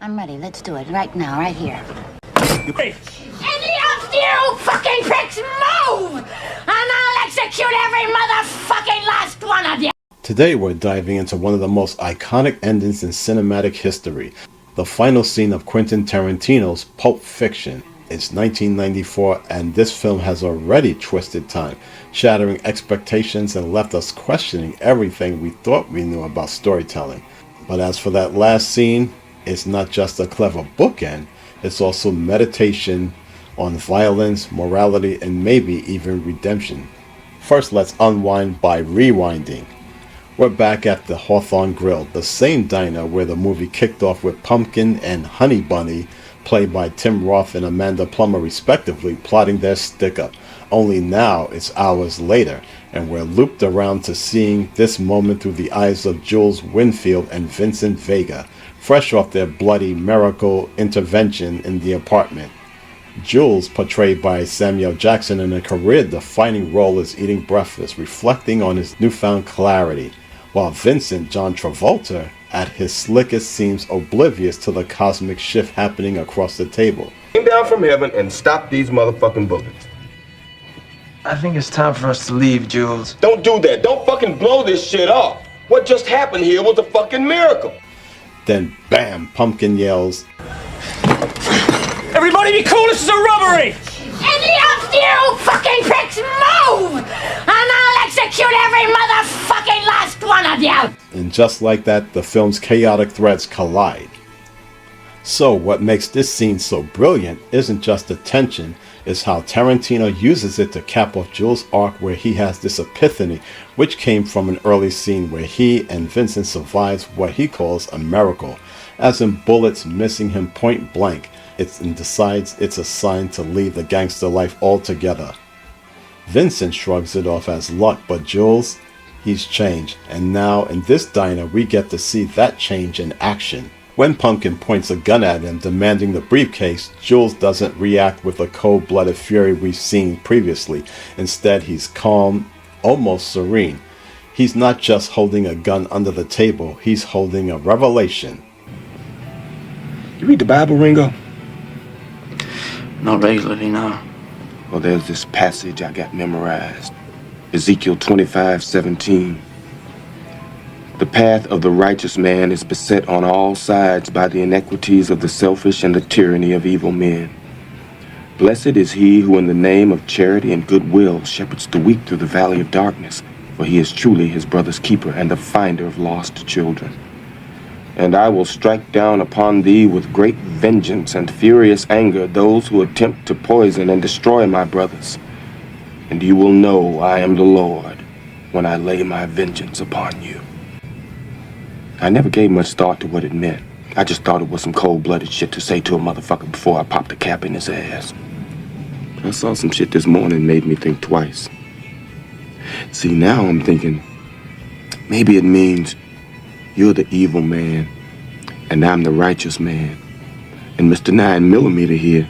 I'm ready. Let's do it right now, right here. Hey. Any of you fucking pricks move! And I'll execute every motherfucking last one of you! Today we're diving into one of the most iconic endings in cinematic history. The final scene of Quentin Tarantino's Pulp Fiction. It's 1994 and this film has already twisted time, shattering expectations and left us questioning everything we thought we knew about storytelling. But as for that last scene, it's not just a clever bookend, it's also meditation on violence, morality, and maybe even redemption. First, let's unwind by rewinding. We're back at the Hawthorne Grill, the same diner where the movie kicked off with Pumpkin and Honey Bunny, played by Tim Roth and Amanda Plummer respectively, plotting their stick-up. Only now it's hours later, and we're looped around to seeing this moment through the eyes of Jules Winfield and Vincent Vega, fresh off their bloody miracle intervention in the apartment. Jules, portrayed by Samuel Jackson in a career-defining role as eating breakfast, reflecting on his newfound clarity, while Vincent, John Travolta, at his slickest, seems oblivious to the cosmic shift happening across the table. Came down from heaven and stopped these motherfucking bullets. I think it's time for us to leave, Jules. Don't do that. Don't fucking blow this shit off. What just happened here was a fucking miracle. Then, bam, Pumpkin yells, Everybody be cool, this is a robbery! Any of you fucking pricks move! And I'll execute every motherfucking last one of you! and just like that, the film's chaotic threads collide. So what makes this scene so brilliant isn't just the tension, it's how Tarantino uses it to cap off Jules' arc where he has this epiphany, which came from an early scene where he and Vincent survives what he calls a miracle, as in bullets missing him point blank, and decides it's a sign to leave the gangster life altogether. Vincent shrugs it off as luck, but Jules, he's changed, and now in this diner we get to see that change in action. When Pumpkin points a gun at him demanding the briefcase, Jules doesn't react with the cold-blooded fury we've seen previously. Instead, he's calm, almost serene. He's not just holding a gun under the table, he's holding a revelation. You read the Bible, Ringo? Not regularly, no. Well, there's this passage I got memorized. Ezekiel 25:17. The path of the righteous man is beset on all sides by the iniquities of the selfish and the tyranny of evil men. Blessed is he who in the name of charity and goodwill shepherds the weak through the valley of darkness, for he is truly his brother's keeper and the finder of lost children. And I will strike down upon thee with great vengeance and furious anger those who attempt to poison and destroy my brothers. And you will know I am the Lord when I lay my vengeance upon you. I never gave much thought to what it meant. I just thought it was some cold-blooded shit to say to a motherfucker before I popped a cap in his ass. But I saw some shit this morning made me think twice. See, now I'm thinking, maybe it means you're the evil man, and I'm the righteous man. And Mr. 9mm here,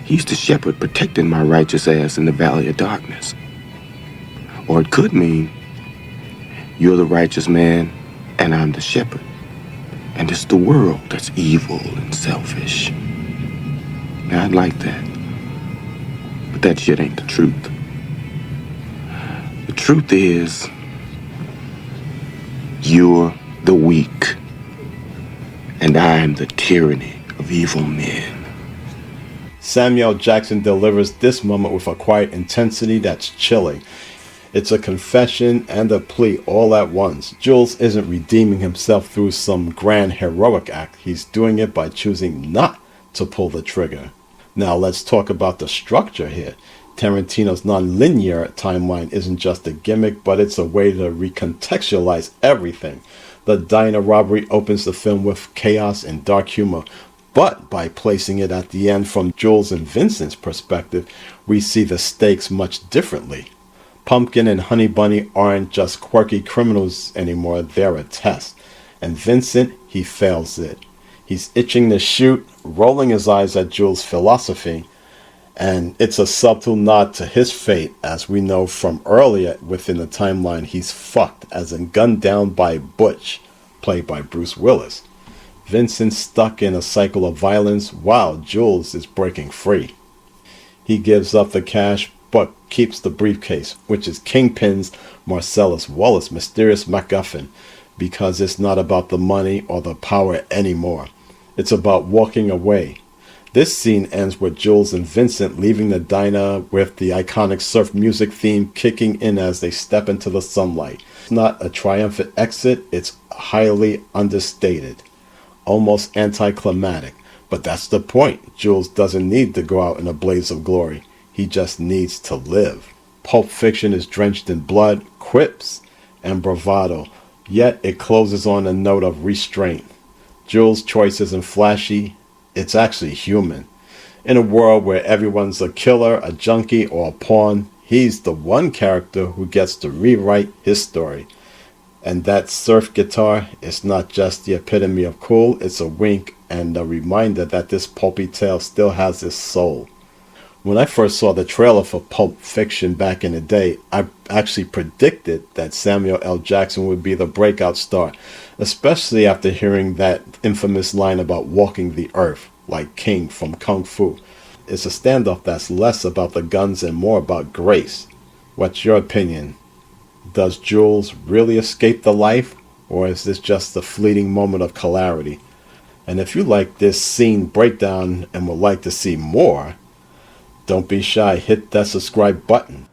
he's the shepherd protecting my righteous ass in the valley of darkness. Or it could mean you're the righteous man, and I'm the shepherd. And it's the world that's evil and selfish. Now, I'd like that. But that shit ain't the truth. The truth is, you're the weak, and I'm the tyranny of evil men. Samuel Jackson delivers this moment with a quiet intensity that's chilling. It's a confession and a plea all at once. Jules isn't redeeming himself through some grand heroic act. He's doing it by choosing not to pull the trigger. Now let's talk about the structure here. Tarantino's non-linear timeline isn't just a gimmick, but it's a way to recontextualize everything. The diner robbery opens the film with chaos and dark humor, but by placing it at the end from Jules and Vincent's perspective, we see the stakes much differently. Pumpkin and Honey Bunny aren't just quirky criminals anymore, they're a test. And Vincent, he fails it. He's itching to shoot, rolling his eyes at Jules' philosophy, and it's a subtle nod to his fate, as we know from earlier within the timeline he's fucked, as in gunned down by Butch, played by Bruce Willis. Vincent's stuck in a cycle of violence while Jules is breaking free. He gives up the cash but keeps the briefcase, which is Kingpin's Marcellus Wallace mysterious MacGuffin, because it's not about the money or the power anymore. It's about walking away. This scene ends with Jules and Vincent leaving the diner with the iconic surf music theme kicking in as they step into the sunlight. It's not a triumphant exit, it's highly understated, almost anticlimactic. But that's the point. Jules doesn't need to go out in a blaze of glory. He just needs to live. Pulp Fiction is drenched in blood, quips, and bravado, yet it closes on a note of restraint. Jules' choice isn't flashy, it's actually human. In a world where everyone's a killer, a junkie, or a pawn, he's the one character who gets to rewrite his story. And that surf guitar is not just the epitome of cool, it's a wink and a reminder that this pulpy tale still has its soul. When I first saw the trailer for Pulp Fiction back in the day, I actually predicted that Samuel L. Jackson would be the breakout star, especially after hearing that infamous line about walking the earth like King from Kung Fu. It's a standoff that's less about the guns and more about grace. What's your opinion? Does Jules really escape the life, or is this just a fleeting moment of clarity? And if you like this scene breakdown and would like to see more, don't be shy, hit that subscribe button.